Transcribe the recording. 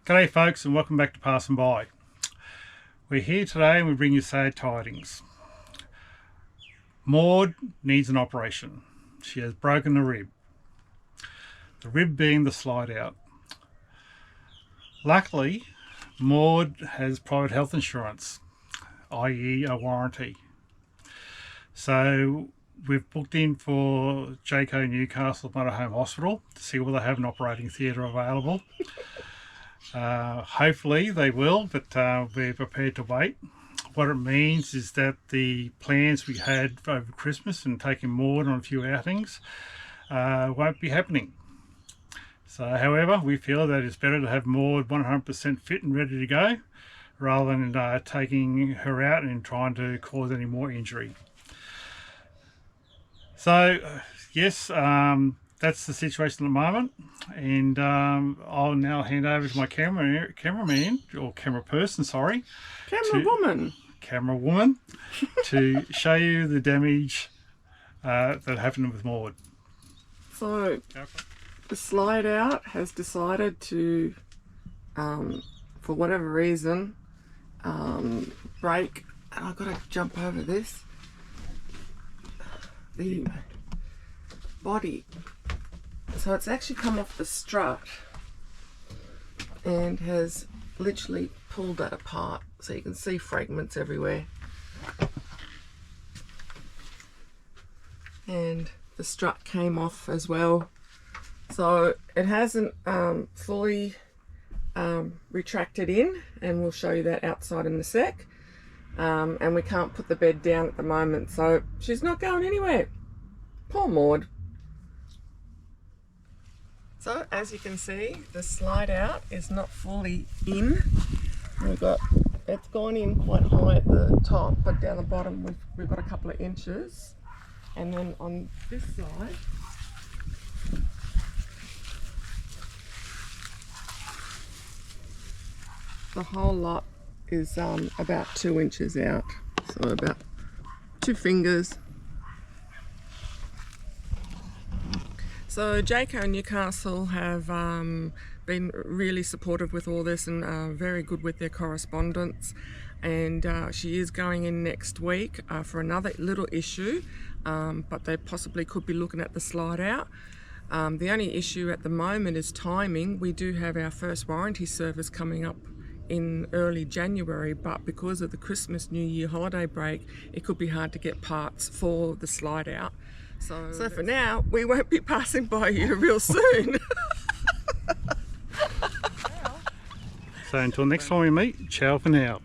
G'day folks, and welcome back to Passing By. We're here today and we bring you sad tidings. Maude needs an operation. She has broken a rib. The rib being the slide out. Luckily, Maude has private health insurance, i.e. a warranty. So we've booked in for Jayco Newcastle Motorhome Hospital to see whether they have an operating theatre available. Hopefully they will, but we're prepared to wait. What it means is that the plans we had over Christmas and taking Maude on a few outings won't be happening. So, however, we feel that it's better to have Maude 100% fit and ready to go rather than taking her out and trying to cause any more injury. So, yes, that's the situation at the moment, and I'll now hand over to my cameraman, or camera person, sorry. Camera woman, to show you the damage that happened with Maude. So, the slide out has decided to, for whatever reason, break, and I've got to jump over this, the body. So it's actually come off the strut and has literally pulled that apart, so you can see fragments everywhere. And the strut came off as well. So it hasn't fully retracted in, and we'll show you that outside in a sec. And we can't put the bed down at the moment, so she's not going anywhere. Poor Maude. So as you can see, the slide out is not fully in. It's gone in quite high at the top, but down the bottom we've got a couple of inches. And then on this side, the whole lot is about 2 inches out, so about 2 fingers. So Jayco Newcastle have been really supportive with all this and very good with their correspondence, and she is going in next week for another little issue, but they possibly could be looking at the slide out. The only issue at the moment is timing. We do have our first warranty service coming up in early January, but because of the Christmas New Year holiday break, it could be hard to get parts for the slide out. So for now, we won't be passing by you real soon. So until next time we meet, ciao for now.